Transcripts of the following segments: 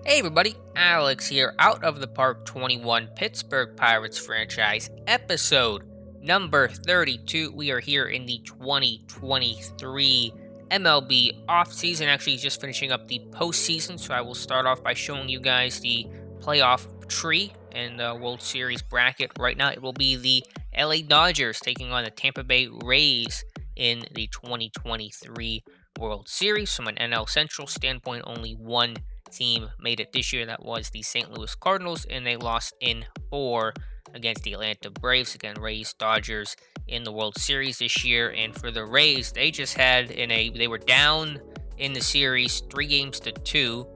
Hey everybody, Alex here, out of the Park 21 Pittsburgh Pirates franchise, episode number 32. We are here in the 2023 MLB offseason, actually just finishing up the postseason, so I will start off by showing you guys the playoff tree and the World Series bracket. Right now it will be the LA Dodgers taking on the Tampa Bay Rays in the 2023 World Series. From an NL Central standpoint, only one team made it this year. That was the St. Louis Cardinals, and they lost in 4 against the Atlanta Braves. Again, Rays, Dodgers in the World Series this year. And for the Rays, they just had they were down in the series 3-2.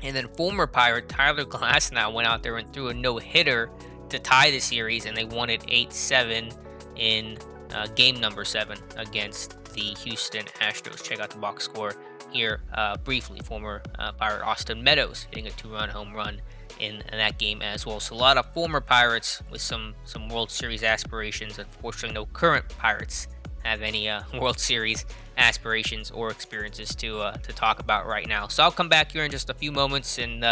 And then former Pirate Tyler Glasnow went out there and threw a no-hitter to tie the series, and they won it 8-7 in game number 7 against the Houston Astros. Check out the box score here briefly. Former Pirate Austin Meadows hitting a 2-run home run in that game as well. So a lot of former Pirates with some World Series aspirations. Unfortunately, no current Pirates have any World Series aspirations or experiences to talk about right now. So I'll come back here in just a few moments and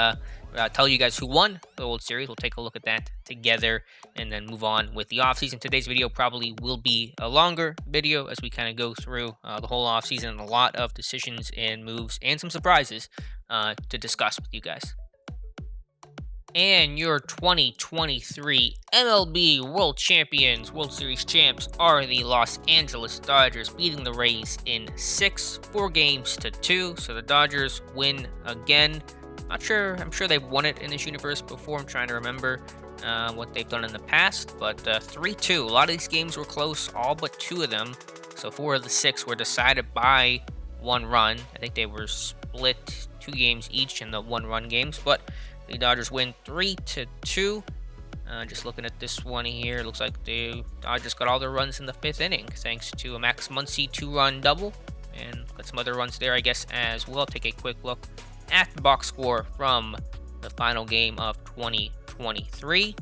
tell you guys who won the World Series. We'll take a look at that together and then move on with the offseason. Today's video probably will be a longer video as we kind of go through the whole offseason and a lot of decisions and moves and some surprises to discuss with you guys. And your 2023 MLB World Champions, World Series champs, are the Los Angeles Dodgers, beating the Rays in 4 games to 2. So the Dodgers win again. I'm sure they've won it in this universe before. I'm trying to remember what they've done in the past, but 3-2. A lot of these games were close, all but 2 of them. So 4 of the 6 were decided by 1 run. I think they were split 2 games each in the 1-run games, but the Dodgers win 3-2. Just looking at this one here, looks like the Dodgers got all their runs in the 5th inning, thanks to a Max Muncy 2-run double, and got some other runs there, I guess, as well. Take a quick look at the box score from the final game of 2023.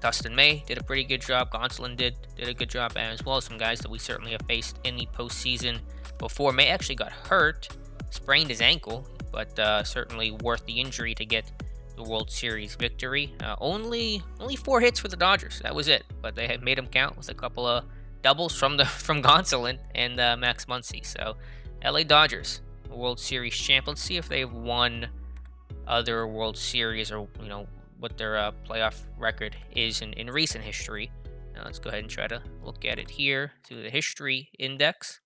Dustin May did a pretty good job. Gonsolin did a good job as well. Some guys that we certainly have faced in the postseason before. May actually got hurt, sprained his ankle, but certainly worth the injury to get the World Series victory. Only 4 hits for the Dodgers. That was it, but they had made them count with a couple of doubles from Gonsolin and Max Muncy. So, LA Dodgers, World Series champ. Let's see if they've won other World Series or what their playoff record is in recent history. Now let's go ahead and try to look at it here through the history index.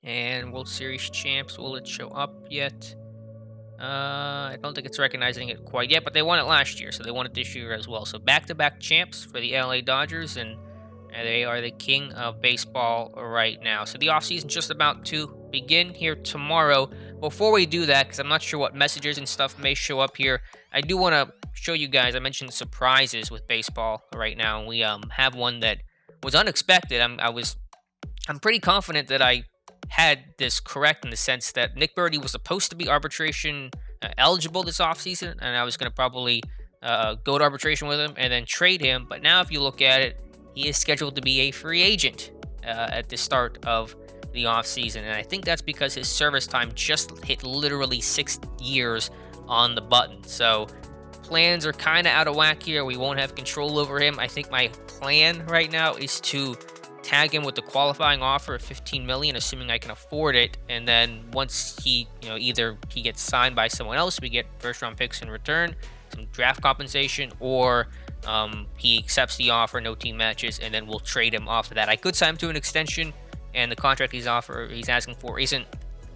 And World Series champs, will it show up yet? I don't think it's recognizing it quite yet, but they won it last year, so they won it this year as well. So back-to-back champs for the LA Dodgers, and they are the king of baseball right now. So the offseason just about to begin here tomorrow. Before we do that, because I'm not sure what messages and stuff may show up here, I do want to show you guys, I mentioned surprises with baseball right now. We have one that was unexpected. I'm pretty confident that I had this correct in the sense that Nick Birdy was supposed to be arbitration eligible this offseason, and I was going to probably go to arbitration with him and then trade him. But now if you look at it, he is scheduled to be a free agent at the start of the offseason, and I think that's because his service time just hit literally 6 years on the button. So plans are kind of out of whack here. We won't have control over him. I think my plan right now is to tag him with the qualifying offer of $15 million, assuming I can afford it, and then once he, either he gets signed by someone else, we get first-round picks in return, some draft compensation, or he accepts the offer, no team matches, and then we'll trade him off of that. I could sign him to an extension, and the contract he's asking for isn't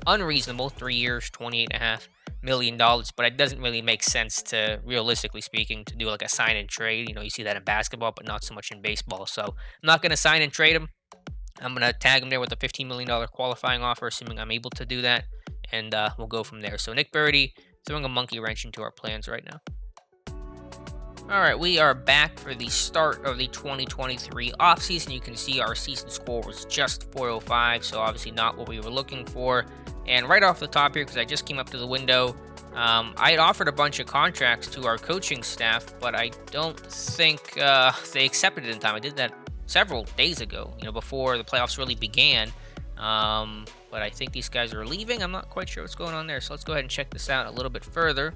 unreasonable, 3 years, $28.5 million, but it doesn't really make sense to, realistically speaking, to do like a sign and trade. You see that in basketball, but not so much in baseball. So I'm not going to sign and trade him. I'm going to tag him there with a $15 million qualifying offer, assuming I'm able to do that, and we'll go from there. So Nick Birdy throwing a monkey wrench into our plans right now. All right, we are back for the start of the 2023 offseason. You can see our season score was just 405, so obviously not what we were looking for. And right off the top here, because I just came up to the window, I had offered a bunch of contracts to our coaching staff, but I don't think they accepted it in time. I did that several days ago, before the playoffs really began. But I think these guys are leaving. I'm not quite sure what's going on there. So let's go ahead and check this out a little bit further.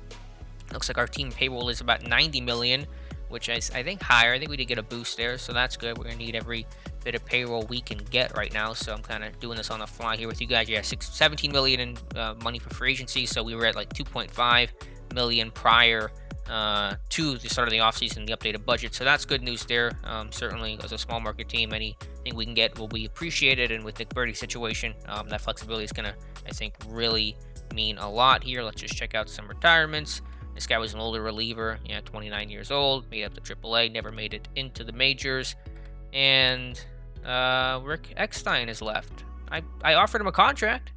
Looks like our team payroll is about 90 million, which is, I think, higher. I think we did get a boost there, so that's good. We're gonna need every bit of payroll we can get right now. So I'm kind of doing this on the fly here with you guys. Yeah, 17 million in money for free agency. So we were at like 2.5 million prior to the start of the offseason, the updated budget. So that's good news there. Certainly, as a small market team, anything we can get will be appreciated. And with the Birdie situation, that flexibility is gonna, I think, really mean a lot here. Let's just check out some retirements. This guy was an older reliever, 29 years old, made up to AAA, never made it into the majors. And Rick Eckstein is left. I offered him a contract.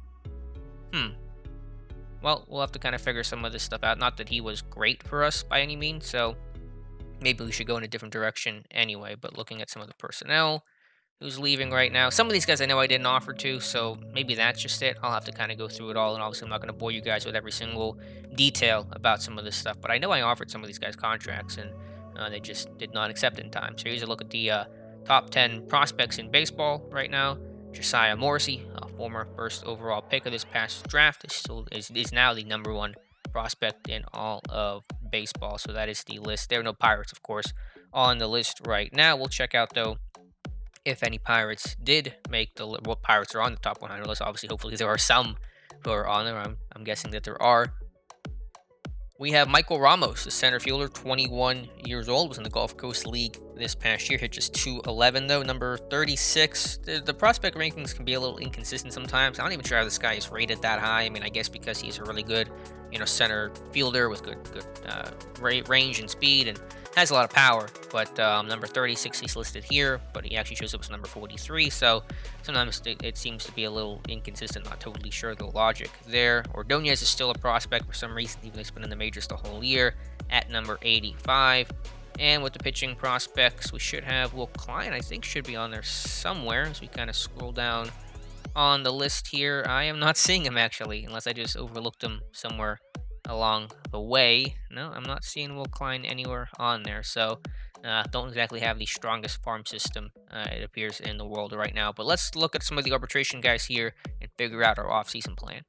Well, we'll have to kind of figure some of this stuff out. Not that he was great for us by any means, so maybe we should go in a different direction anyway. But looking at some of the personnel who's leaving right now. Some of these guys I know I didn't offer to, so maybe that's just it. I'll have to kind of go through it all, and obviously I'm not going to bore you guys with every single detail about some of this stuff, but I know I offered some of these guys contracts, and they just did not accept it in time. So here's a look at the top 10 prospects in baseball right now. Josiah Morrissey, a former first overall pick of this past draft, is now the #1 prospect in all of baseball. So that is the list. There are no Pirates, of course, on the list right now. We'll check out, though, if any Pirates did make the what Pirates are on the top 100 list. Obviously, hopefully there are some who are on there. I'm guessing that there are. We have Michael Ramos, the center fielder, 21 years old, was in the Gulf Coast League this past year, hit just 211 though, number 36. The prospect rankings can be a little inconsistent sometimes. I'm not even sure how this guy is rated that high. I mean, I guess because he's a really good, center fielder with good range and speed and has a lot of power. But number 36 he's listed here, but he actually shows up as number 43. So sometimes it seems to be a little inconsistent. Not totally sure the logic there. Ordonez is still a prospect for some reason, even though he's been in the majors the whole year, at number 85. And with the pitching prospects, we should have Will Klein, I think, should be on there somewhere as we kind of scroll down on the list here. I am not seeing him, actually, unless I just overlooked him somewhere along the way. No, I'm not seeing Will Klein anywhere on there. So don't exactly have the strongest farm system, it appears, in the world right now. But let's look at some of the arbitration guys here and figure out our offseason plan.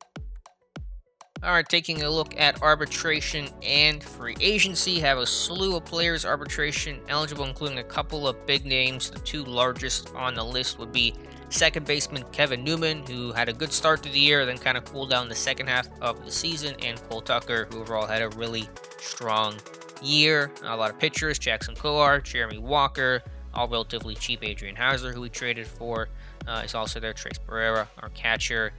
All right, taking a look at arbitration and free agency, have a slew of players arbitration eligible, including a couple of big names. The two largest on the list would be second baseman Kevin Newman, who had a good start to the year, then kind of cooled down the second half of the season, and Cole Tucker, who overall had a really strong year. A lot of pitchers, Jackson Kowar, Jeremy Walker, all relatively cheap. Adrian Hauser, who we traded for, is also there. Trace Barrera, our catcher.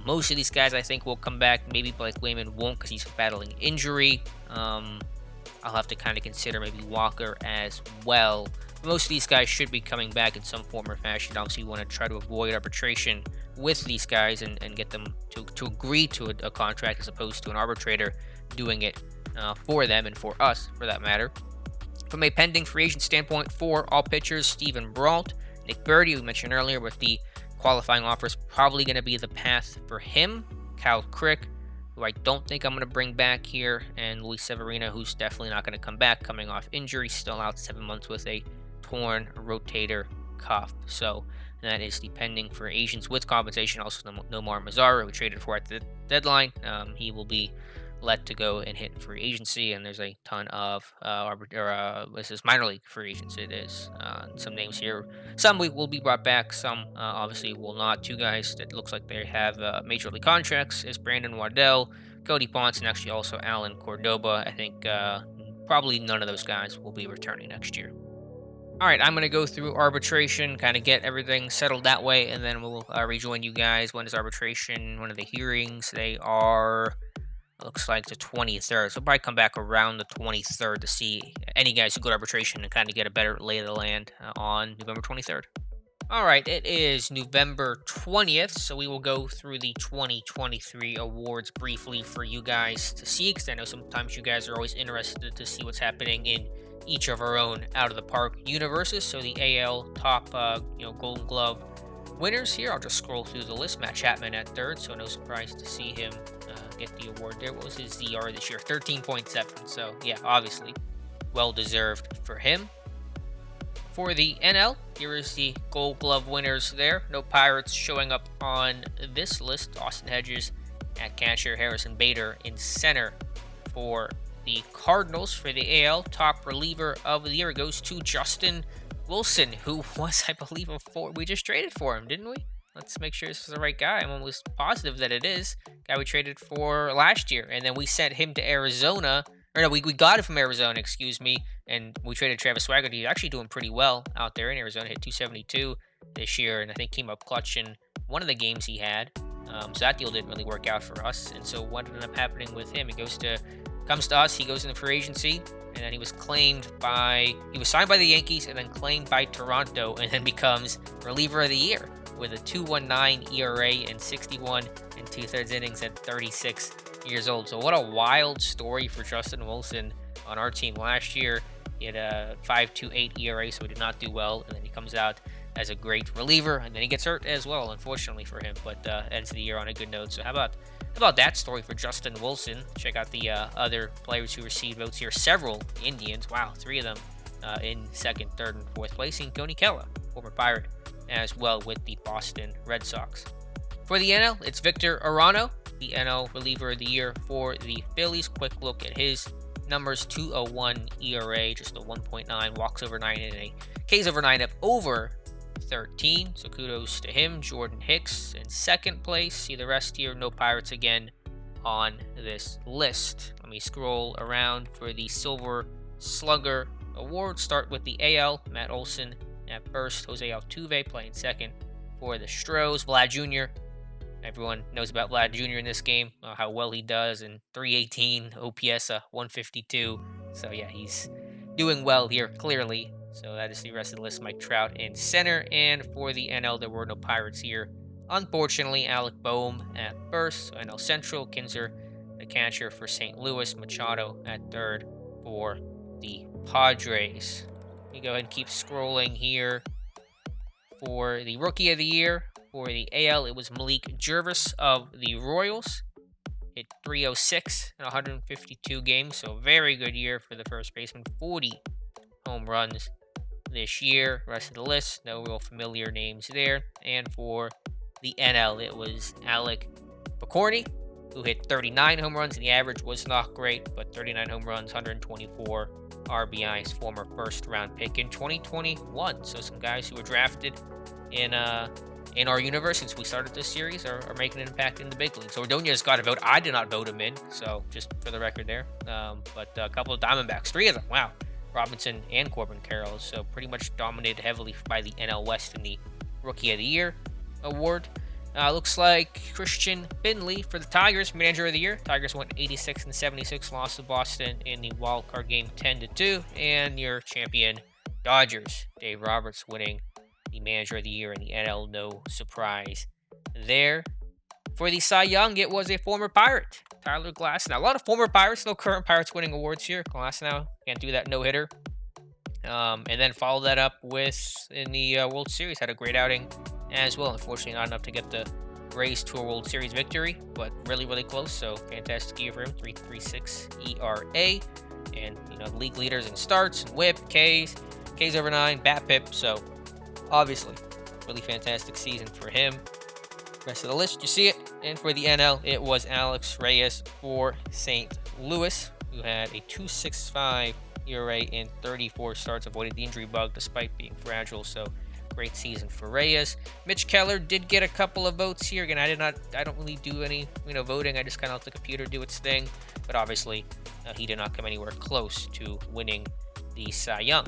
Most of these guys I think will come back. Maybe Blake Wayman won't because he's battling injury. I'll have to kind of consider maybe Walker as well. Most of these guys should be coming back in some form or fashion. Obviously, you want to try to avoid arbitration with these guys and get them to agree to a contract as opposed to an arbitrator doing it for them and for us, for that matter. From a pending free agent standpoint, for all pitchers, Steven Brault, Nick Birdie, we mentioned earlier, with the qualifying offers probably going to be the path for him. Cal Crick, who I don't think I'm going to bring back here, and Luis Severino, who's definitely not going to come back, coming off injury, still out 7 months with a torn rotator cuff. So that is the pending for agents with compensation. Also, Nomar Mazara, who traded for at the deadline. He will be let to go and hit free agency, and there's a ton of this is minor league free agents. It is some names here. Some will be brought back, some obviously will not. Two guys that looks like they have major league contracts is Brandon Waddell, Cody Ponce, and actually also Alan Cordoba. I think probably none of those guys will be returning next year. All right, I'm going to go through arbitration, kind of get everything settled that way, and then we'll rejoin you guys. When is arbitration? When are the hearings? They are, looks like, the 23rd. So I'll probably come back around the 23rd to see any guys who go to arbitration and kind of get a better lay of the land on November 23rd. All right, it is November 20th, so we will go through the 2023 awards briefly for you guys to see, because I know sometimes you guys are always interested to see what's happening in each of our own out of the park universes. So the AL top Golden Glove winners here, I'll just scroll through the list. Matt Chapman at third, so no surprise to see him get the award there. What was his ZR this year? 13.7. So yeah, obviously well deserved for him. For the NL, here is the Gold Glove winners there. No Pirates showing up on this list. Austin Hedges at catcher, Harrison Bader in center. For the Cardinals, for the AL, top reliever of the year goes to Justin Wilson, who was, I believe, we just traded for him, didn't we? Let's make sure this is the right guy. I'm almost positive that it is. Guy we traded for last year, and then we sent him to Arizona. Or no, we got it from Arizona, excuse me, and we traded Travis Swagger. He's actually doing pretty well out there in Arizona. Hit 272 this year, and I think came up clutch in one of the games he had. So that deal didn't really work out for us. And so what ended up happening with him? Comes to us. He goes into free agency, and then he was signed by the Yankees, and then claimed by Toronto, and then becomes reliever of the year with a 2.19 ERA and 61 and 2/3 innings at 36 years old. So what a wild story for Justin Wilson on our team last year. He had a 5.28 ERA, so he did not do well, and then he comes out as a great reliever, and then he gets hurt as well, unfortunately for him, but ends the year on a good note. So how about that story for Justin Wilson? Check out the other players who received votes here. Several Indians, wow, 3 of them in second, third, and fourth place. And Tony Kella, former Pirate, as well with the Boston Red Sox. For the NL, it's Victor Arano, the NL reliever of the year for the Phillies. Quick look at his numbers: 2.01 ERA, just a 1.9, walks over 9, and a Ks over 9 of over 13. So kudos to him. Jordan Hicks in second place. See the rest here. No Pirates again on this list. Let me scroll around for the Silver Slugger Award. Start with the AL. Matt Olson at first. Jose Altuve playing second for the Stros. Vlad Jr. Everyone knows about Vlad Jr. in this game, how well he does in 318, OPS 152. So yeah, he's doing well here, clearly. So that is the rest of the list. Mike Trout in center. And for the NL, there were no Pirates here. Unfortunately, Alec Boehm at first. So NL Central, Kinzer, the catcher for St. Louis, Machado at third for the Padres. Let me go ahead and keep scrolling here. For the Rookie of the Year, for the AL, it was Malik Jervis of the Royals. Hit 306 in 152 games, so very good year for the first baseman. 40 home runs this year. Rest of the list, no real familiar names there. And for the NL, it was Alec Picorni, who hit 39 home runs, and the average was not great, but 39 home runs, 124 RBIs, former first-round pick in 2021. So some guys who were drafted in our universe since we started this series are making an impact in the big leagues. So Ordonez got a vote. I did not vote him in, so just for the record there. But a couple of Diamondbacks, 3 of them, wow. Robinson and Corbin Carroll, so pretty much dominated heavily by the NL West in the Rookie of the Year award. Looks like Christian Finley for the Tigers, Manager of the Year. Tigers went 86 and 76, lost to Boston in the wild card game 10-2. And your champion, Dodgers, Dave Roberts, winning the Manager of the Year in the NL. No surprise there. For the Cy Young, it was a former Pirate, Tyler Glasnow. A lot of former Pirates, no current Pirates winning awards here. Glasnow can't do that no-hitter. And then followed that up with, in the World Series, had a great outing as well. Unfortunately, not enough to get the Rays to a World Series victory, but really, really close. So fantastic year for him, 3.36 ERA. And, league leaders in starts, and whip, Ks over 9, BABIP. So obviously, really fantastic season for him. Rest of the list, you see it. And for the NL, it was Alex Reyes for St. Louis, who had a 2.65 ERA in 34 starts, avoided the injury bug despite being fragile. So great season for Reyes. Mitch Keller did get a couple of votes here. Again, I don't really do any, voting. I just kind of let the computer do its thing. But obviously, he did not come anywhere close to winning the Cy Young.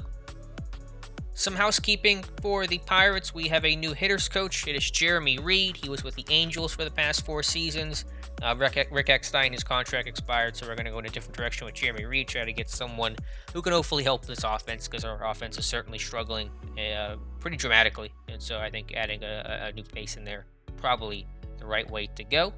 Some housekeeping for the Pirates. We have a new hitters coach. It is Jeremy Reed. He was with the Angels for the past 4 seasons. Rick Eckstein, his contract expired, so we're going to go in a different direction with Jeremy Reed, try to get someone who can hopefully help this offense, because our offense is certainly struggling pretty dramatically. And so I think adding a new face in there probably the right way to go.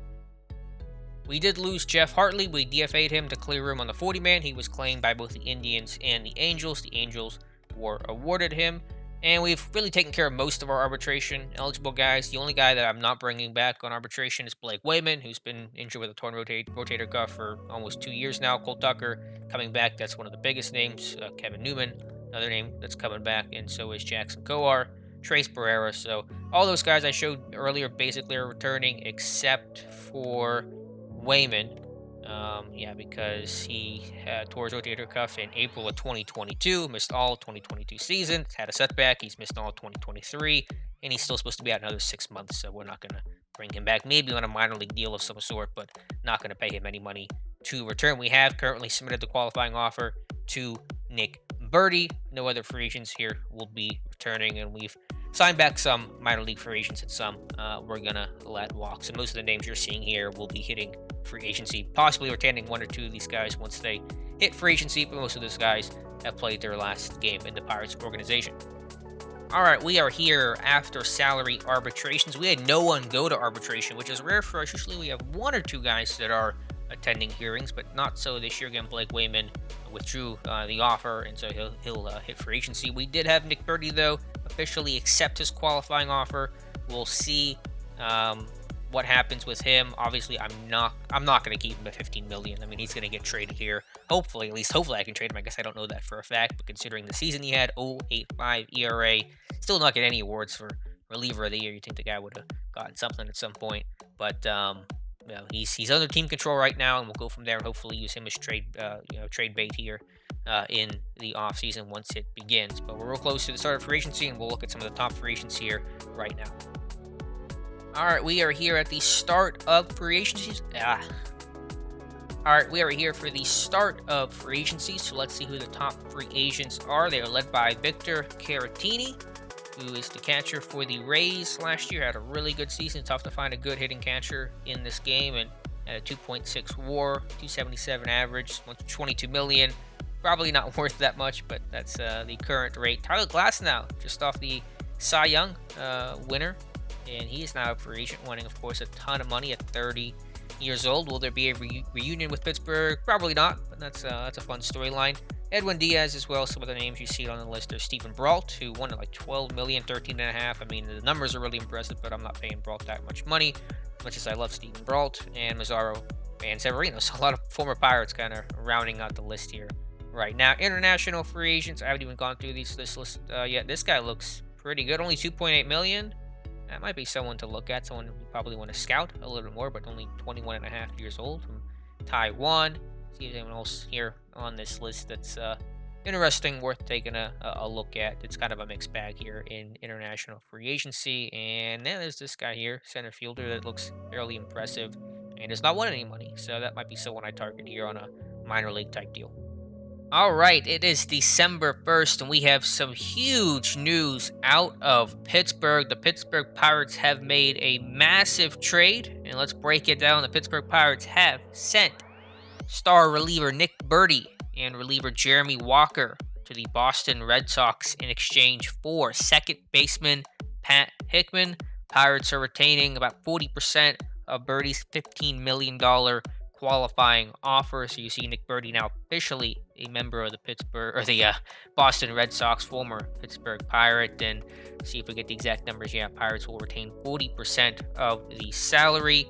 We did lose Jeff Hartley. We DFA'd him to clear room on the 40-man. He was claimed by both the Indians and the Angels. The Angels were awarded him. And we've really taken care of most of our arbitration eligible guys. The only guy that I'm not bringing back on arbitration is Blake Wayman, who's been injured with a torn rotator cuff for almost 2 years now. Cole Tucker coming back. That's one of the biggest names. Kevin Newman another name that's coming back, and so is Jackson Coar, Trace Barrera. So all those guys I showed earlier basically are returning, except for Wayman. Yeah, because he tore his rotator cuff in April of 2022, missed all 2022 season, had a setback. He's missed all 2023, and he's still supposed to be out another 6 months. So we're not going to bring him back. Maybe on a minor league deal of some sort, but not going to pay him any money to return. We have currently submitted the qualifying offer to Nick Birdie. No other free agents here will be returning, and we've signed back some minor league free agents, and some we're gonna let walk. So most of the names you're seeing here will be hitting free agency, possibly retaining one or two of these guys once they hit free agency, but most of those guys have played their last game in the Pirates organization. All right, we are here after salary arbitrations. We had no one go to arbitration, which is rare for us. Usually we have one or two guys that are attending hearings, but not so this year. Again, Blake Wayman withdrew the offer, and so he'll hit free agency. We did have Nick Birdie, though, officially accept his qualifying offer. We'll see what happens with him. Obviously, I'm not going to keep him at $15 million. I mean, he's going to get traded here. Hopefully I can trade him. I guess I don't know that for a fact, but considering the season he had, 0.85 ERA, still not getting any awards for reliever of the year. You think the guy would have gotten something at some point, but he's under team control right now, and we'll go from there and hopefully use him as trade bait here in the offseason once it begins. But we're real close to the start of free agency, and we'll look at some of the top free agents here right now. All right, we are here at the start of free agency. All right, we are here for the start of free agency, so let's see who the top free agents are. They are led by Victor Caratini, who is the catcher for the Rays last year. Had a really good season. Tough to find a good hitting catcher in this game, and had a 2.6 WAR, 277 average, $22 million. Probably not worth that much, but that's the current rate. Tyler Glasnow, just off the Cy Young winner, and he is now a free agent, winning, of course, a ton of money at 30 years old. Will there be a reunion with Pittsburgh? Probably not, but that's a fun storyline. Edwin Diaz as well. Some of the names you see on the list are Stephen Brault, who won at like $12 million, 13.5. I mean, the numbers are really impressive, but I'm not paying Brault that much money, as much as I love Stephen Brault, and Mazzaro and Severino. So a lot of former Pirates kind of rounding out the list here right now. International free agents, I haven't even gone through this list yet. This guy looks pretty good. Only $2.8 million. That might be someone to look at, someone you probably want to scout a little bit more, but only 21.5 years old, from Taiwan. See if there's anyone else here on this list that's interesting, worth taking a look at. It's kind of a mixed bag here in international free agency. And then there's this guy here, center fielder, that looks fairly impressive and has not won any money. So that might be someone I target here on a minor league type deal. All right, it is December 1st, and we have some huge news out of Pittsburgh. The Pittsburgh Pirates have made a massive trade, and let's break it down. The Pittsburgh Pirates have sent star reliever Nick Birdie and reliever Jeremy Walker to the Boston Red Sox in exchange for second baseman Pat Hickman. Pirates are retaining about 40% of Birdie's $15 million qualifying offer. So you see Nick Birdie now officially a member of the Boston Red Sox, former Pittsburgh Pirate. And see if we get the exact numbers. Yeah, Pirates will retain 40% of the salary.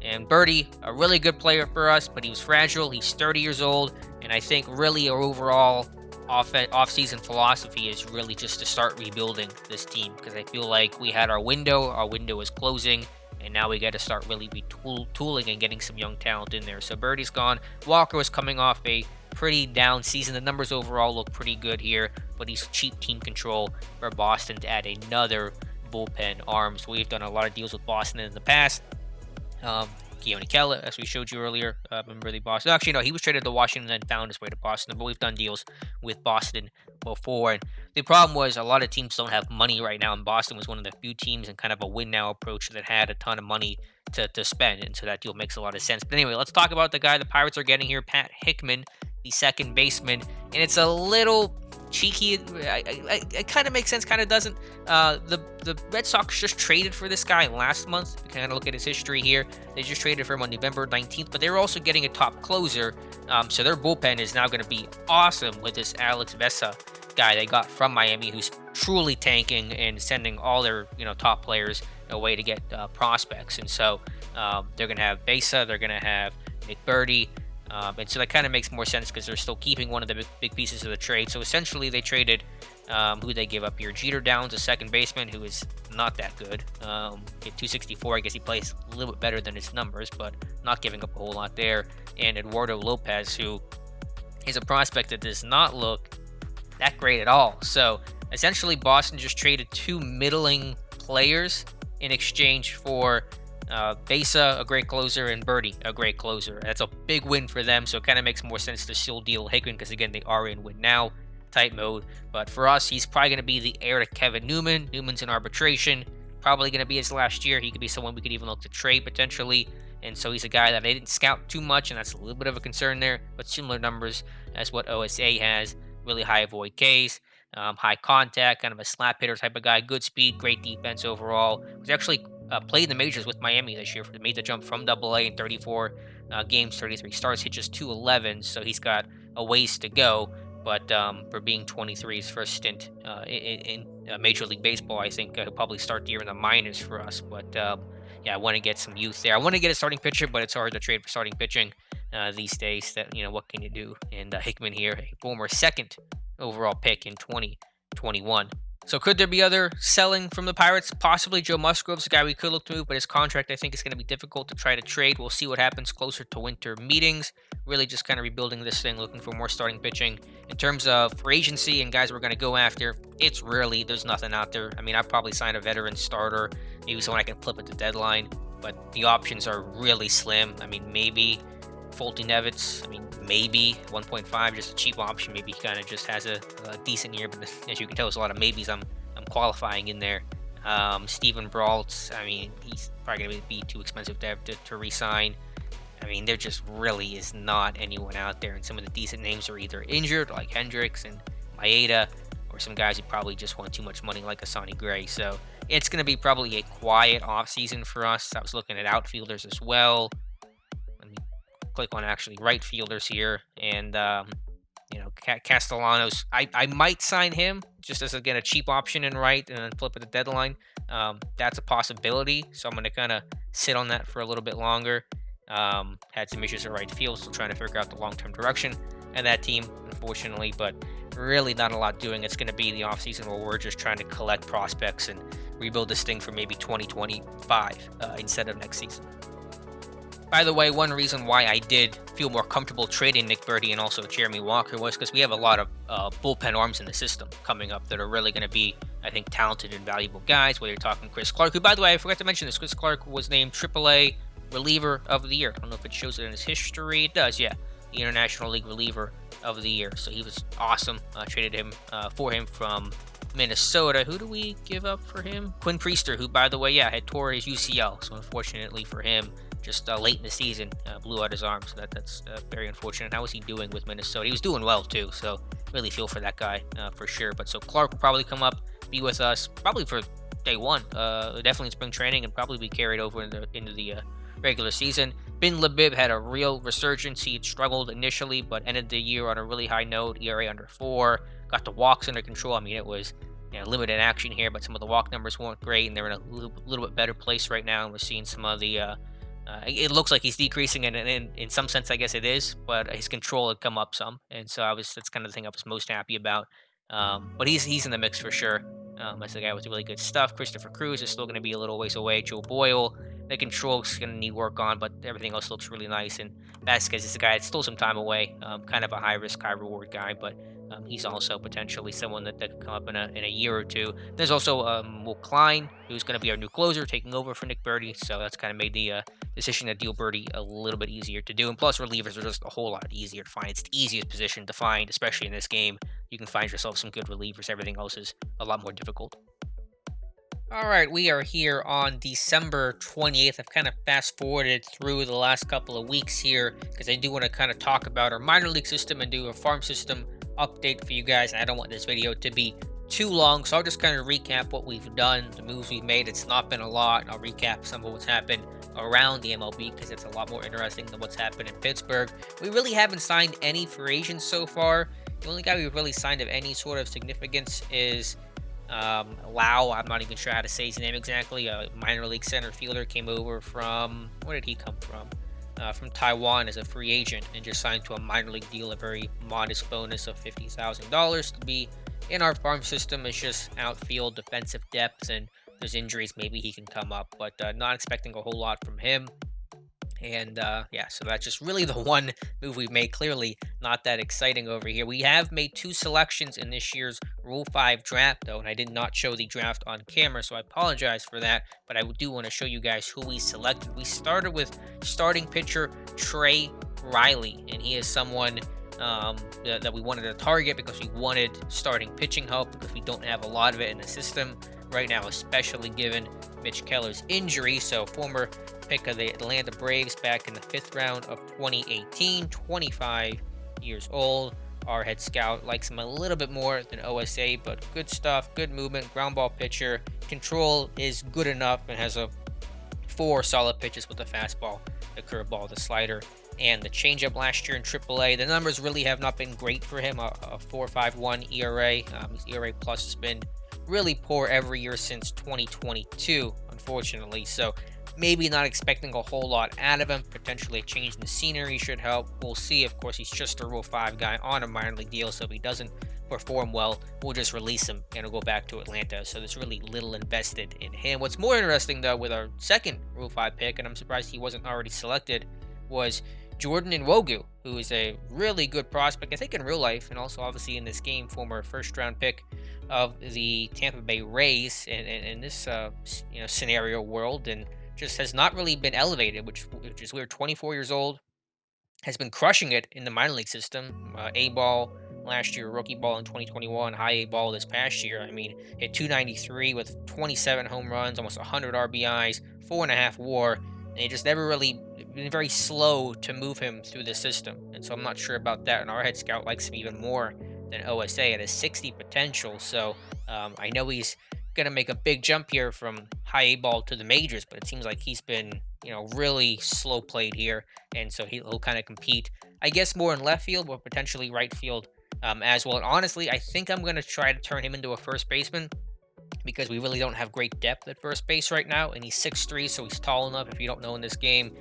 And Birdie, a really good player for us, but he was fragile. He's 30 years old, and I think really our overall off-season philosophy is really just to start rebuilding this team, because I feel like we had our window is closing, and now we got to start really retooling and getting some young talent in there. So Birdie's gone. Walker was coming off a pretty down season. The numbers overall look pretty good here, but he's cheap team control for Boston to add another bullpen arm. So we've done a lot of deals with Boston in the past. Keone Keller, as we showed you earlier, remember the Boston. Actually, no, he was traded to Washington and then found his way to Boston. But we've done deals with Boston before. And the problem was a lot of teams don't have money right now, and Boston was one of the few teams in kind of a win-now approach that had a ton of money to spend. And so that deal makes a lot of sense. But anyway, let's talk about the guy the Pirates are getting here, Pat Hickman, the second baseman. And it's a little cheeky. It kind of makes sense, kind of doesn't. The Red Sox just traded for this guy last month. You kind of look at his history here. They just traded for him on November 19th, but they were also getting a top closer. So their bullpen is now going to be awesome with this Alex Vesa guy they got from Miami, who's truly tanking and sending all their top players away to get prospects. And so they're going to have Vesa, they're going to have Nick Birdie. And so that kind of makes more sense because they're still keeping one of the big pieces of the trade. So essentially, they traded who they give up here. Jeter Downs, a second baseman who is not that good. At 264, I guess he plays a little bit better than his numbers, but not giving up a whole lot there. And Eduardo Lopez, who is a prospect that does not look that great at all. So essentially, Boston just traded two middling players in exchange for Besa, a great closer, and Birdie, a great closer. That's a big win for them, so it kind of makes more sense to still deal Hickman because, again, they are in win now type mode. But for us, he's probably going to be the heir to Kevin Newman. Newman's in arbitration, probably going to be his last year. He could be someone we could even look to trade potentially. And so he's a guy that they didn't scout too much, and that's a little bit of a concern there, but similar numbers as what OSA has. Really high avoid Ks, high contact, kind of a slap hitter type of guy, good speed, great defense overall. Was actually played in the majors with Miami this year. Made the jump from Double A in 34 games, 33 starts, hit just 211, so he's got a ways to go. But for being 23, his first stint in Major League Baseball, I think he'll probably start the year in the minors for us. But yeah, I want to get some youth there. I want to get a starting pitcher, but it's hard to trade for starting pitching these days. That what can you do? And Hickman here, a former second overall pick in 2021. So could there be other selling from the Pirates? Possibly Joe Musgrove's a guy we could look to move, but his contract I think is going to be difficult to try to trade. We'll see what happens closer to winter meetings. Really just kind of rebuilding this thing, looking for more starting pitching. In terms of free agency and guys we're going to go after, there's nothing out there. I mean, I'd probably sign a veteran starter, maybe someone I can flip at the deadline, but the options are really slim. I mean, maybe Fulton Evans, maybe 1.5, just a cheap option. Maybe he kind of just has a decent year, but as you can tell, there's a lot of maybes I'm qualifying in there. Steven Brault, he's probably going to be too expensive to re-sign. There just really is not anyone out there, and some of the decent names are either injured, like Hendricks and Maeda, or some guys who probably just want too much money, like Asani Gray. So it's going to be probably a quiet offseason for us. I was looking at outfielders as well. Click on actually right fielders here, and Castellanos, I might sign him just as, again, a cheap option in right and then flip at the deadline. That's a possibility, so I'm going to kind of sit on that for a little bit longer. Had some issues at right field, still trying to figure out the long-term direction and that team, unfortunately, but really not a lot doing. It's going to be the offseason where we're just trying to collect prospects and rebuild this thing for maybe 2025 instead of next season. By the way, one reason why I did feel more comfortable trading Nick Birdie and also Jeremy Walker was because we have a lot of bullpen arms in the system coming up that are really going to be, I think, talented and valuable guys, whether you're talking Chris Clark, who, by the way, I forgot to mention this. Chris Clark was named AAA Reliever of the Year. I don't know if it shows it in his history. It does, yeah. The International League Reliever of the Year. So he was awesome. Traded him for him from Minnesota. Who do we give up for him? Quinn Priester, who, by the way, had tore his UCL. So unfortunately for him, just late in the season, blew out his arm. So that's very unfortunate. How is he doing with Minnesota? He was doing well, too. So really feel for that guy for sure. But so Clark will probably come up, be with us, probably for day one. Definitely in spring training, and probably be carried over into the regular season. Bin Labib had a real resurgence. He had struggled initially, but ended the year on a really high note. ERA under 4. Got the walks under control. It was limited action here, but some of the walk numbers weren't great, and they're in a little bit better place right now. And we're seeing some of the it looks like he's decreasing, and in some sense, I guess it is, but his control had come up some, and so that's kind of the thing I was most happy about. But he's in the mix for sure. As a guy with really good stuff. Christopher Cruz is still going to be a little ways away. Joe Boyle, the control is going to need work on, but everything else looks really nice. And Vasquez is a guy that's still some time away. Kind of a high risk, high reward guy, but he's also potentially someone that could come up in a year or two. There's also Will Klein, who's going to be our new closer, taking over for Nick Birdie. So that's kind of made the decision to deal Birdie a little bit easier to do. And plus, relievers are just a whole lot easier to find. It's the easiest position to find, especially in this game. You can find yourself some good relievers. Everything else is a lot more difficult. All right, we are here on December 28th. I've kind of fast forwarded through the last couple of weeks here because I do want to kind of talk about our minor league system and do a farm system update for you guys. And I don't want this video to be too long, so I'll just kind of recap what we've done, the moves we've made. It's not been a lot. I'll recap some of what's happened around the MLB because it's a lot more interesting than what's happened in Pittsburgh. We really haven't signed any free agents so far. The only guy we've really signed of any sort of significance is Lau. I'm not even sure how to say his name exactly. A minor league center fielder came over from, where did he come from? from Taiwan as a free agent and just signed to a minor league deal, a very modest bonus of $50,000 to be in our farm system. It's just outfield defensive depth, and there's injuries, maybe he can come up, but not expecting a whole lot from him. And yeah, so that's just really the one move we've made. Clearly, not that exciting over here. We have made two selections in this year's Rule 5 draft, though, and I did not show the draft on camera, so I apologize for that. But I do want to show you guys who we selected. We started with starting pitcher Trey Riley, and he is someone that we wanted to target because we wanted starting pitching help because we don't have a lot of it in the system right now, especially given Mitch Keller's injury. So, former pick of the Atlanta Braves back in the 5th round of 2018, 25 years old. Our head scout likes him a little bit more than OSA, but good stuff, good movement, ground ball pitcher. Control is good enough and has 4 solid pitches with the fastball, the curveball, the slider, and the changeup last year in AAA. The numbers really have not been great for him, a 4.51 ERA. His ERA plus has been really poor every year since 2022, unfortunately. So maybe not expecting a whole lot out of him. Potentially a change in the scenery should help. We'll see. Of course, he's just a Rule 5 guy on a minor league deal, so if he doesn't perform well, we'll just release him and he'll go back to Atlanta. So there's really little invested in him. What's more interesting, though, with our second Rule 5 pick, and I'm surprised he wasn't already selected, was Jordan Nwogu, who is a really good prospect, I think, in real life, and also obviously in this game, former first-round pick of the Tampa Bay Rays in this scenario world, and just has not really been elevated, which is weird. 24 years old, has been crushing it in the minor league system. A ball last year, rookie ball in 2021, high A ball this past year. I mean, hit 293 with 27 home runs, almost 100 RBIs, 4.5 WAR, and he just never really been very slow to move him through the system. And so I'm not sure about that. And our head scout likes him even more than OSA at a 60 potential. So I know he's going to make a big jump here from high A ball to the majors, but it seems like he's been, really slow played here. And so he'll kind of compete, I guess, more in left field, but potentially right field as well. And honestly, I think I'm going to try to turn him into a first baseman because we really don't have great depth at first base right now. And he's 6'3", so he's tall enough. If you don't know in this game,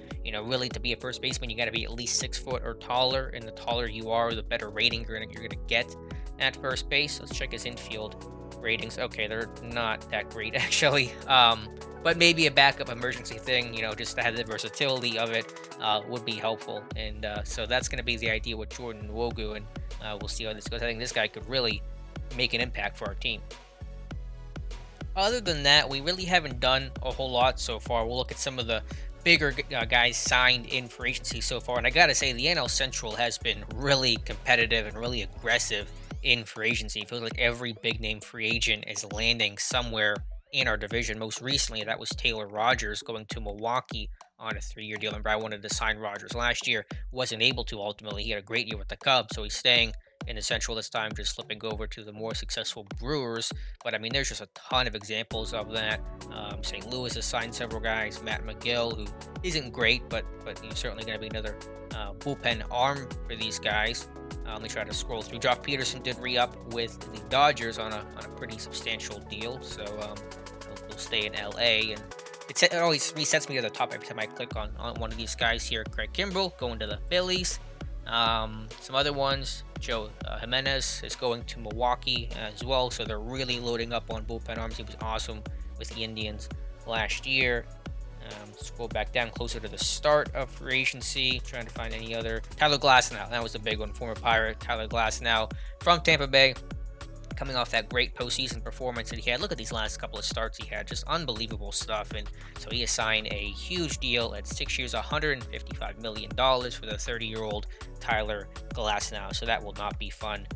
really to be a first baseman, you got to be at least 6 foot or taller. And the taller you are, the better rating you're gonna get at first base. Let's check his infield ratings. Okay, they're not that great actually. But maybe a backup emergency thing, just to have the versatility of it would be helpful. And so that's going to be the idea with Jordan Nwogu, and we'll see how this goes. I think this guy could really make an impact for our team. Other than that, we really haven't done a whole lot so far. We'll look at some of the bigger guys signed in free agency so far. And I got to say, the NL Central has been really competitive and really aggressive in free agency. It feels like every big name free agent is landing somewhere in our division. Most recently, that was Taylor Rogers going to Milwaukee on a 3-year deal. And I wanted to sign Rogers last year, wasn't able to ultimately. He had a great year with the Cubs, so he's staying in the Central this time, just slipping over to the more successful Brewers. But I mean, there's just a ton of examples of that. St. Louis has signed several guys. Matt McGill, who isn't great, but he's certainly going to be another bullpen arm for these guys. Let me try to scroll through. Jock Peterson did re-up with the Dodgers on a pretty substantial deal, so he'll stay in LA. And it always resets me to the top every time I click on one of these guys here. Craig Kimbrell going to the Phillies. Some other ones, Joe Jimenez is going to Milwaukee as well, so they're really loading up on bullpen arms. He was awesome with the Indians last year. Scroll back down closer to the start of free agency, trying to find any other. Tyler Glasnow, that was the big one, former Pirate. Tyler Glasnow from Tampa Bay, coming off that great postseason performance that he had. Look at these last couple of starts he had, just unbelievable stuff. And so he has signed a huge deal at 6 years, $155 million for the 30-year-old Tyler Glasnow. So that will not be fun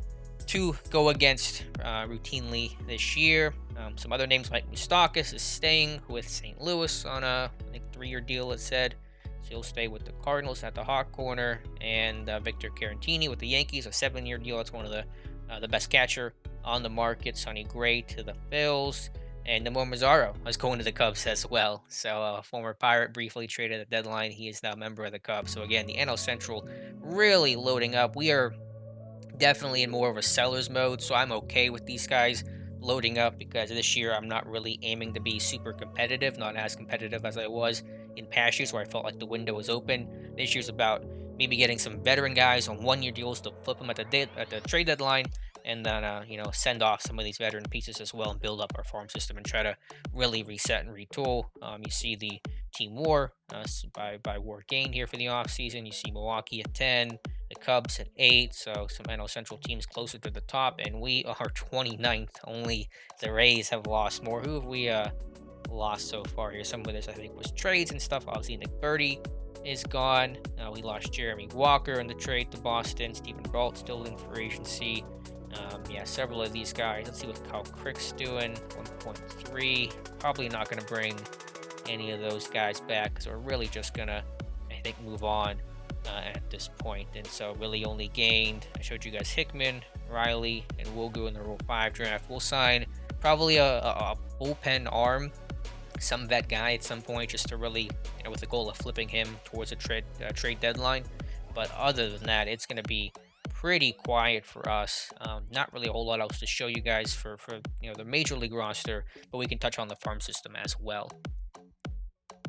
to go against routinely this year. Some other names, Mike Moustakas is staying with St. Louis on a 3-year deal, it said. So he'll stay with the Cardinals at the hot corner. And Victor Caratini with the Yankees, a 7-year deal. That's one of the best catcher on the market. Sonny Gray to the Phils. And Nomar Mazara is going to the Cubs as well. So former Pirate, briefly traded at the deadline. He is now a member of the Cubs. So again, the NL Central really loading up. We are definitely in more of a seller's mode, so I'm okay with these guys loading up because this year I'm not really aiming to be super competitive, not as competitive as I was in past years where I felt like the window was open. This year's about maybe getting some veteran guys on 1-year deals to flip them at the trade deadline, and then send off some of these veteran pieces as well and build up our farm system and try to really reset and retool. You see the team war by war gained here for the offseason. You see Milwaukee at 10, the Cubs at 8, so some NL Central teams closer to the top, and we are 29th. Only the Rays have lost more. Who have we lost so far here? Some of this I think was trades and stuff. Obviously Nick Birdie is gone. We lost Jeremy Walker in the trade to Boston. Stephen Brault still in free agency. Several of these guys. Let's see what Kyle Crick's doing. 1.3. Probably not going to bring any of those guys back because we're really just going to, I think, move on at this point. And so really only gained, I showed you guys Hickman, Riley, and Wogu in the Rule 5 draft. We'll sign probably a bullpen arm, some vet guy at some point, just to really, with the goal of flipping him towards a trade deadline. But other than that, it's going to be pretty quiet for us. Not really a whole lot else to show you guys for the major league roster, but we can touch on the farm system as well.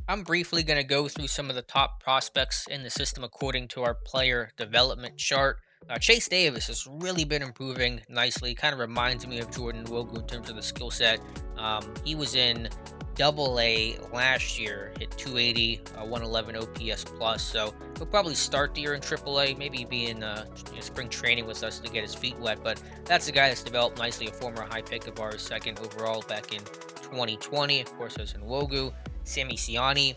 I'm briefly going to go through some of the top prospects in the system according to our player development chart. Chase Davis has really been improving nicely. Kind of reminds me of Jordan Wogu in terms of the skill set. He was in Double-A last year, hit 280, 111 OPS plus. So he'll probably start the year in Triple-A, maybe be in spring training with us to get his feet wet. But that's a guy that's developed nicely, a former high pick of ours, second overall back in 2020. Of course, there's Nwogu. Sammy Siani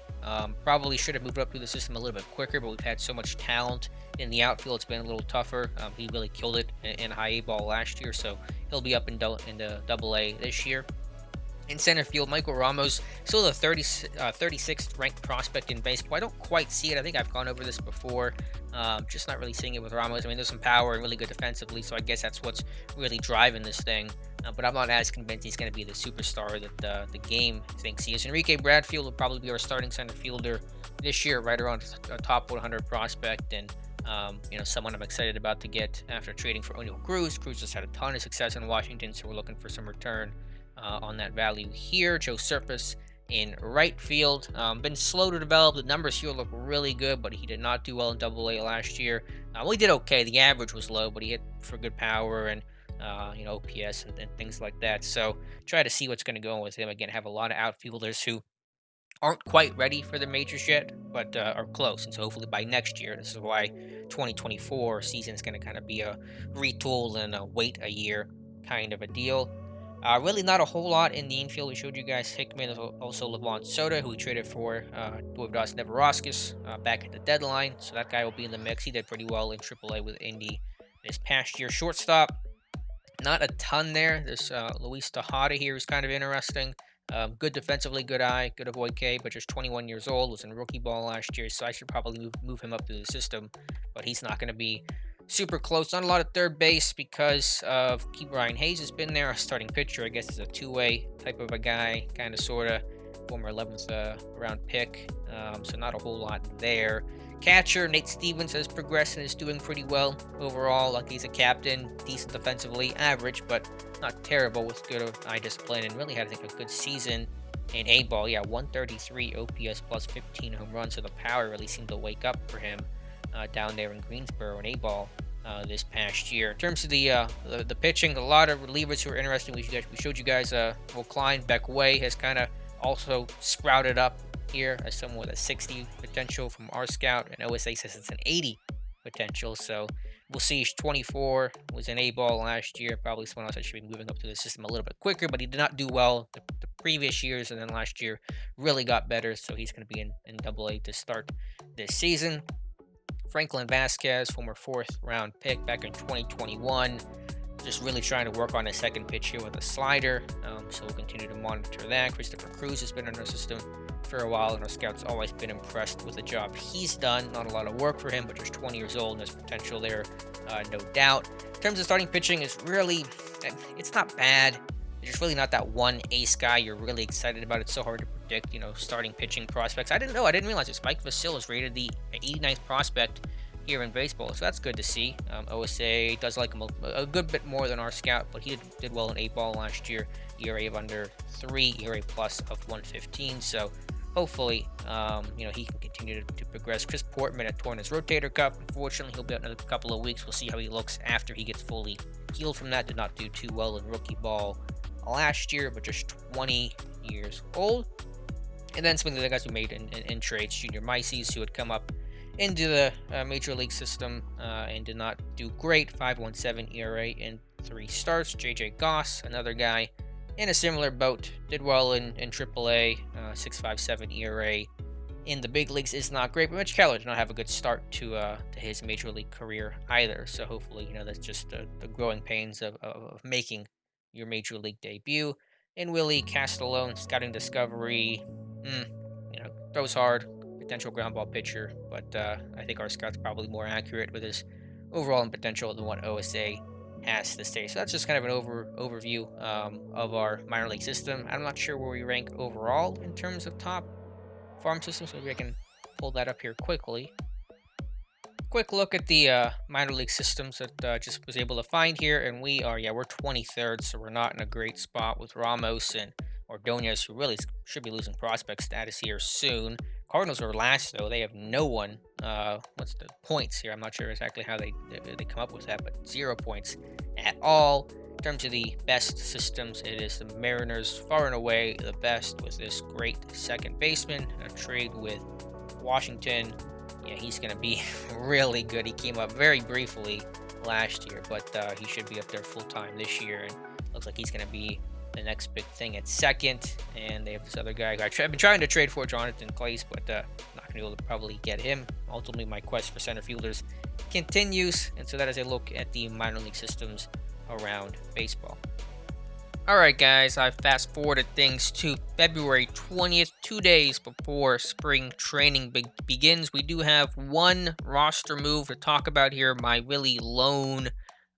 probably should have moved up through the system a little bit quicker, but we've had so much talent in the outfield, it's been a little tougher. He really killed it in high A ball last year, so he'll be up into Double-A this year. In center field, Michael Ramos, still the 36th ranked prospect in baseball. I don't quite see it. I think I've gone over this before. Just not really seeing it with Ramos. I mean, there's some power and really good defensively, so I guess that's what's really driving this thing. But I'm not as convinced he's going to be the superstar that the game thinks he is. Enrique Bradfield will probably be our starting center fielder this year, right around a top 100 prospect, and someone I'm excited about to get after trading for O'Neal Cruz. Cruz has had a ton of success in Washington, so we're looking for some return on that value here. Joe Surface in right field. Been slow to develop. The numbers here look really good, but he did not do well in Double-A last year. He did okay. The average was low, but he hit for good power and OPS and things like that. So try to see what's going to go on with him. Again, have a lot of outfielders who aren't quite ready for the majors yet, but are close. And so hopefully by next year, this is why 2024 season is going to kind of be a retool and wait a year kind of a deal. Really not a whole lot in the infield. We showed you guys Hickman, also Levon Soto, who we traded for Dwayne Neverauskas back at the deadline. So that guy will be in the mix. He did pretty well in Triple-A with Indy this past year. Shortstop, not a ton there. There's Luis Tejada here who's kind of interesting. Good defensively, good eye, good avoid K, but just 21 years old, was in rookie ball last year, so I should probably move him up through the system, but he's not going to be super close. Not a lot of third base because of Key Brian Hayes has been there. A starting pitcher, I guess, is a two-way type of a guy, kind of, sort of, former 11th round pick, so not a whole lot there. Catcher, Nate Stevens has progressed and is doing pretty well overall. Like, he's a captain, decent defensively, average, but not terrible with good eye discipline, and really had, I think, a good season in A-ball. 133 OPS plus 15 home runs, so the power really seemed to wake up for him down there in Greensboro in A-ball this past year. In terms of the pitching, a lot of relievers who are interesting. We showed you guys Will Klein. Beck Way has kind of also sprouted up here as someone with a 60 potential from our scout, and OSA says it's an 80 potential, so we'll see. He's 24, was in A-ball last year, probably someone else that should be moving up to the system a little bit quicker, but he did not do well the previous years, and then last year really got better, so he's going to be in Double-A to start this season. Franklin Vasquez, former 4th round pick back in 2021, just really trying to work on his second pitch here with a slider, so we'll continue to monitor that. Christopher Cruz has been in our system for a while, and our scouts always been impressed with the job he's done. Not a lot of work for him, but just 20 years old, and there's potential there, no doubt. In terms of starting pitching, it's not bad. There's just really not that one ace guy you're really excited about. It's so hard to predict, starting pitching prospects. I didn't realize this. Mike Vasil is rated the 89th prospect here in baseball, so that's good to see. OSA does like him a good bit more than our scout, but he did well in 8-ball last year. ERA of under 3, ERA plus of 115, so hopefully, he can continue to progress. Chris Portman had torn his rotator cuff. Unfortunately, he'll be out another couple of weeks. We'll see how he looks after he gets fully healed from that. Did not do too well in rookie ball last year, but just 20 years old. And then some of the other guys we made in trades, Junior Mises, who had come up into the major league system and did not do great. 5.17 ERA in 3 starts. JJ Goss, another guy in a similar boat, did well in AAA. 6.57 ERA in the big leagues is not great, but Mitch Keller did not have a good start to his major league career either. So hopefully, that's just the growing pains of making your major league debut. And Willie Castellone, scouting discovery, throws hard, potential ground ball pitcher, but I think our scout's probably more accurate with his overall potential than what OSA has to say. So that's just kind of an overview of our minor league system. I'm not sure where we rank overall in terms of top farm systems, so maybe I can pull that up here quickly. Quick look at the minor league systems that just was able to find here, and we're 23rd, so we're not in a great spot with Ramos and Ordonez, who really should be losing prospect status here soon. Cardinals are last, though. They have no one. What's the points here? I'm not sure exactly how they come up with that, but 0 points at all. In terms of the best systems, it is the Mariners, far and away the best, with this great second baseman. A trade with Washington. Yeah, he's going to be really good. He came up very briefly last year, but he should be up there full-time this year, and looks like he's going to be the next big thing at second. And they have this other guy I've been trying to trade for, Jonathan Clace, but not going to be able to probably get him. Ultimately, my quest for center fielders continues, and so that is a look at the minor league systems around baseball. Alright guys, I've fast forwarded things to February 20th, 2 days before spring training begins. We do have one roster move to talk about here, my really lone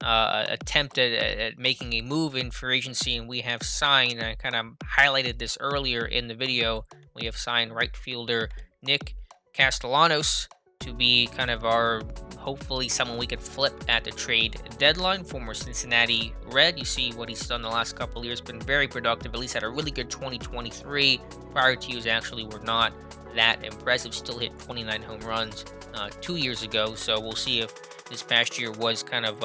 attempt at making a move in free agency, and we have signed, I kind of highlighted this earlier in the video, we have signed right fielder Nick Castellanos to be kind of our, hopefully, someone we could flip at the trade deadline. Former Cincinnati Red. You see what he's done the last couple of years. Been very productive. At least had a really good 2023. Prior to years actually were not that impressive. Still hit 29 home runs 2 years ago. So we'll see if this past year was kind of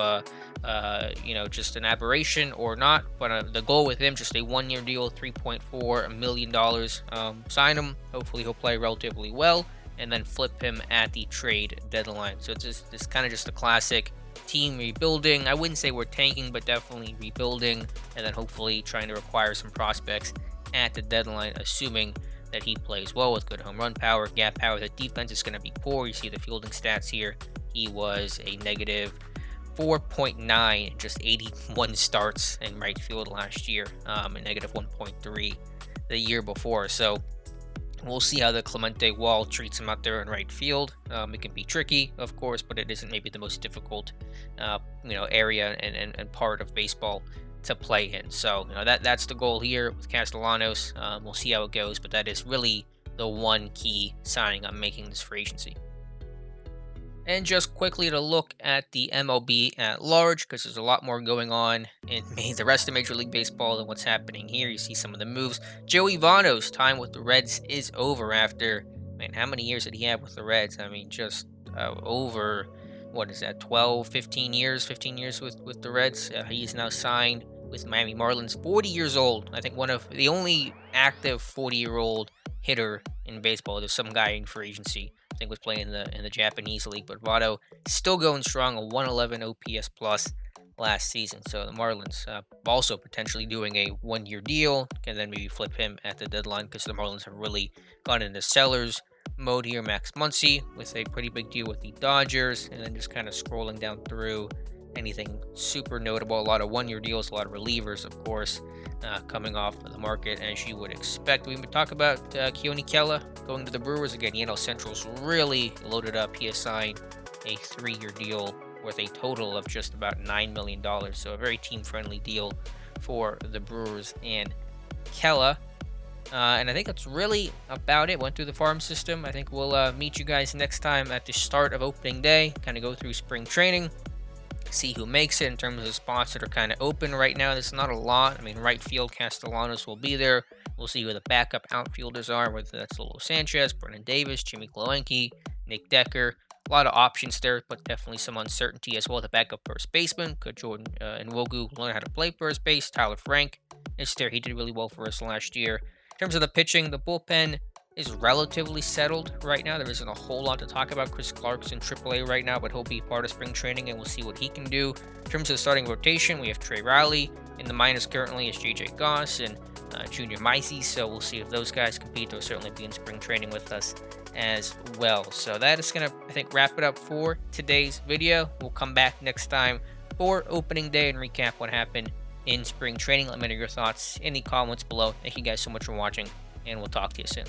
just an aberration or not. But the goal with him, just a 1-year deal, $3.4 million. Sign him. Hopefully he'll play relatively well, and then flip him at the trade deadline. So it's kind of just a classic team rebuilding. I wouldn't say we're tanking, but definitely rebuilding, and then hopefully trying to acquire some prospects at the deadline, assuming that he plays well with good home run power, gap power. The defense is going to be poor. You see the fielding stats here. He was a negative 4.9 in just 81 starts in right field last year, and negative 1.3 the year before. So we'll see how the Clemente wall treats him out there in right field. It can be tricky, of course, but it isn't maybe the most difficult, area and part of baseball to play in. So, that's the goal here with Castellanos. We'll see how it goes, but that is really the one key signing I'm making this free agency. And just quickly to look at the MLB at large, because there's a lot more going on in the rest of Major League Baseball than what's happening here. You see some of the moves. Joey Votto's time with the Reds is over after, how many years did he have with the Reds? just over, 15 years with the Reds. He's now signed with Miami Marlins, 40 years old. I think one of the only active 40-year-old hitter in baseball. There's some guy in free agency, I think, was playing in the Japanese league, but Votto still going strong, a 111 OPS plus last season. So the Marlins also potentially doing a 1-year deal, and then maybe flip him at the deadline, because the Marlins have really gone into sellers mode here. Max Muncy with a pretty big deal with the Dodgers, and then just kind of scrolling down through anything super notable. A lot of 1-year deals, a lot of relievers, of course, coming off the market, as you would expect. We would talk about Keone Kela going to the Brewers again. Central's really loaded up. He has signed a 3-year deal worth a total of just about $9 million. So a very team-friendly deal for the Brewers and Kela. And I think that's really about it. Went through the farm system. I think we'll meet you guys next time at the start of opening day, kind of go through spring training, see who makes it in terms of the spots that are kind of open right now. There's not a lot. I mean, right field, Castellanos will be there. We'll see who the backup outfielders are, whether that's Lolo Sanchez, Brennan Davis, Jimmy Glowenke, Nick Decker. A lot of options there, but definitely some uncertainty as well. The backup first baseman, could Jordan Nwogu learn how to play first base? Tyler Frank is there. He did really well for us last year. In terms of the pitching, the bullpen is relatively settled right now. There isn't a whole lot to talk about. Chris Clark's in AAA right now, but he'll be part of spring training, and we'll see what he can do. In terms of the starting rotation, we have Trey Riley. In the minors currently is JJ Goss and Junior Micey, so we'll see if those guys compete. They'll certainly be in spring training with us as well. So that is going to, I think, wrap it up for today's video. We'll come back next time for opening day and recap what happened in spring training. Let me know your thoughts in the comments below. Thank you guys so much for watching, and we'll talk to you soon.